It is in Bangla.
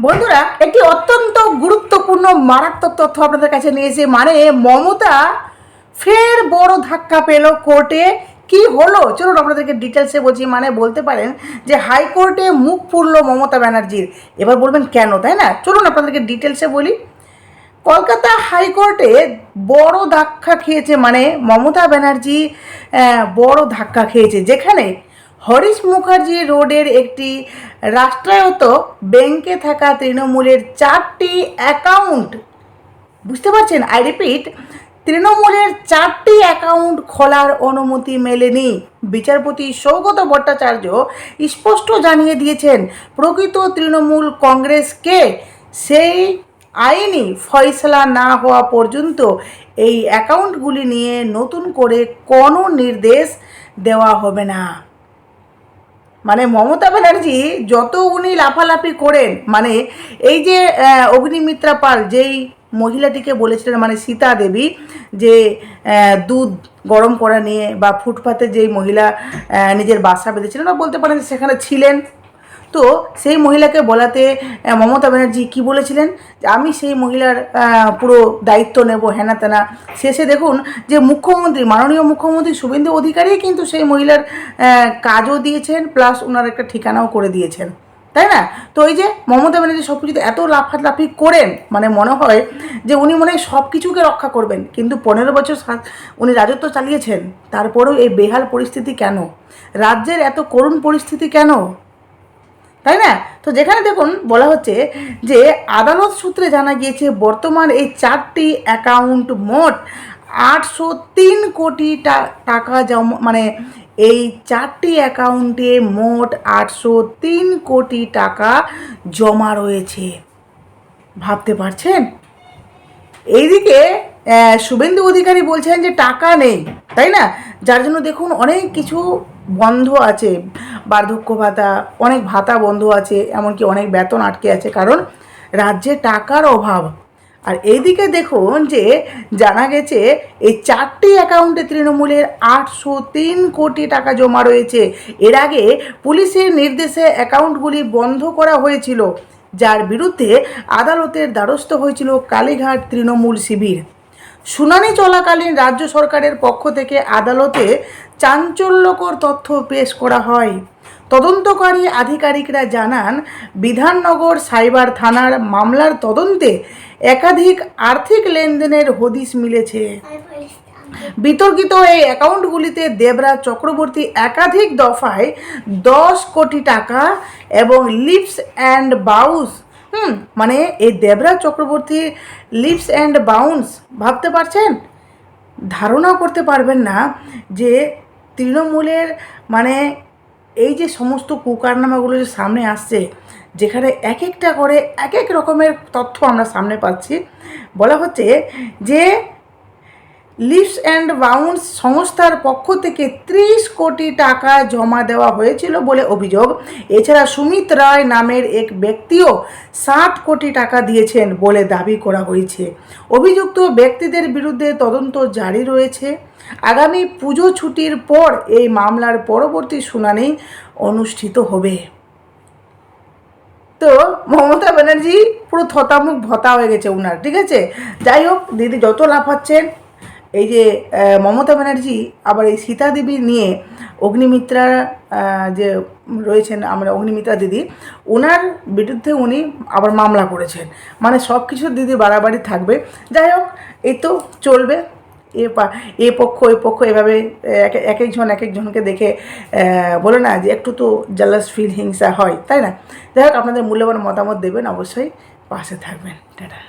বন্ধুরা, একটি অত্যন্ত গুরুত্বপূর্ণ মারাত্মক তথ্য আপনাদের কাছে নিয়ে এসে মমতা ফের বড় ধাক্কা পেল কোর্টে। কি হলো চলুন আপনাদেরকে ডিটেলসে বলছি। বলতে পারেন যে হাইকোর্টে মুখ পুরল মমতা ব্যানার্জির। এবার বলবেন কেন, তাই না? চলুন আপনাদেরকে ডিটেলসে বলি। কলকাতা হাইকোর্টে বড় ধাক্কা খেয়েছে, মমতা ব্যানার্জি বড় ধাক্কা খেয়েছে, যেখানে হরিশ মুখার্জি রোডের একটি রাষ্ট্রায়ত্ত ব্যাংকে থাকা তৃণমূলের 4টি অ্যাকাউন্ট, বুঝতে পারছেন, আই রিপিট, তৃণমূলের 4টি অ্যাকাউন্ট খোলার অনুমতি মেলেনি। বিচারপতি সৌগত ভট্টাচার্য স্পষ্ট জানিয়ে দিয়েছেন, প্রকৃত তৃণমূল কংগ্রেসকে সেই আইনি ফয়সলা না হওয়া পর্যন্ত এই অ্যাকাউন্টগুলি নিয়ে নতুন করে কোনো নির্দেশ দেওয়া হবে না। মমতা ব্যানার্জি যত উনি লাফালাফি করেন, এই যে অগ্নিমিত্রা পাল যেই মহিলাটিকে বলেছিলেন, সীতা দেবী, যে দুধ গরম করা নিয়ে বা ফুটপাতে যেই মহিলা নিজের বাসা বেঁধেছিলেন, বা বলতে পারেন সেখানে ছিলেন, তো সেই মহিলাকে বলাতে মমতা ব্যানার্জি কী বলেছিলেন, যে আমি সেই মহিলার পুরো দায়িত্ব নেব, হেনা তেনা। শেষে দেখুন যে মুখ্যমন্ত্রী, মাননীয় মুখ্যমন্ত্রী শুভেন্দু অধিকারী কিন্তু সেই মহিলার কাজও দিয়েছেন, প্লাস ওনার একটা ঠিকানাও করে দিয়েছেন, তাই না? তো এই যে মমতা ব্যানার্জি সব কিছুতে এত লাফালাফি করেন, মনে হয় যে উনি সব কিছুকে রক্ষা করবেন, কিন্তু 15 বছর উনি রাজত্ব চালিয়েছেন, তারপরেও এই বেহাল পরিস্থিতি কেন? রাজ্যের এত করুণ পরিস্থিতি কেন, তাই না? তো যেখানে দেখুন বলা হচ্ছে যে আদালত সূত্রে জানা গিয়েছে, বর্তমান এই 4টি অ্যাকাউন্ট মোট 803 কোটি টাকা জমা, এই 4টি অ্যাকাউন্টে মোট 803 কোটি টাকা জমা রয়েছে। ভাবতে পারছেন? এইদিকে শুভেন্দু অধিকারী বলছেন যে টাকা নেই, তাই না? যার জন্য দেখুন অনেক কিছু বন্ধ আছে, বার্ধক্য ভাতা, অনেক ভাতা বন্ধ আছে, এমনকি অনেক বেতন আটকে আছে, কারণ রাজ্যে টাকার অভাব। আর এইদিকে দেখুন যে জানা গেছে এই 4টি অ্যাকাউন্টে তৃণমূলের 803 কোটি টাকা জমা রয়েছে। এর আগে পুলিশের নির্দেশে অ্যাকাউন্টগুলি বন্ধ করা হয়েছিল, যার বিরুদ্ধে আদালতের দ্বারস্থ হয়েছিল কালীঘাট তৃণমূল শিবির। শুনানি চলাকালীন রাজ্য সরকারের পক্ষ থেকে আদালতে চাঞ্চল্যকর তথ্য পেশ করা হয়। তদন্তকারী আধিকারিকরা জানান, বিধাননগর সাইবার থানার মামলার তদন্তে একাধিক আর্থিক লেনদেনের হদিশ মিলেছে। বিতর্কিত এই অ্যাকাউন্টগুলিতে দেবরাজ চক্রবর্তী একাধিক দফায় 10 কোটি টাকা এবং লিপস অ্যান্ড বাউন্স, এই Debraj Chakraborty leaps and bounce, ভাবতে পারছেন? ধারণা করতে পারবেন না যে তৃণমূলের এই যে সমস্ত কুকারনামাগুলো যে সামনে আসছে, যেখানে এক একটা করে এক এক রকমের তথ্য আমরা সামনে পাচ্ছি। বলা হচ্ছে যে লিপস অ্যান্ড বাউন্স সংস্থার পক্ষ থেকে 30 কোটি টাকা জমা দেওয়া হয়েছিল বলে অভিযোগ। এছাড়া সুমিত রায় নামের এক ব্যক্তিও 60 কোটি টাকা দিয়েছেন বলে দাবি করা হয়েছে। অভিযুক্ত ব্যক্তিদের বিরুদ্ধে তদন্ত জারি রয়েছে। আগামী পুজো ছুটির পর এই মামলার পরবর্তী শুনানি অনুষ্ঠিত হবে। তো মমতা ব্যানার্জি পুরো থতামুখ ভতা হয়ে গেছে উনার, ঠিক আছে? যাই হোক, দিদি যত লাফাচ্ছেন, এই যে মমতা ব্যানার্জি আবার এই সীতা দেবী নিয়ে অগ্নিমিত্রা যে রয়েছেন, অগ্নিমিত্রা দিদি, ওনার বিরুদ্ধে উনি আবার মামলা করেছেন। সব কিছু দিদি বাড়াবাড়ি থাকবে। যাই হোক, এই তো চলবে, এ পক্ষ ওই পক্ষ এভাবে এক একজনকে দেখে বলে না যে একটু তো জালাস ফিল, হিংসা হয়, তাই না? যাই হোক, আপনাদের মূল্যবান মতামত দেবেন, অবশ্যই পাশে থাকবেন। টাটা।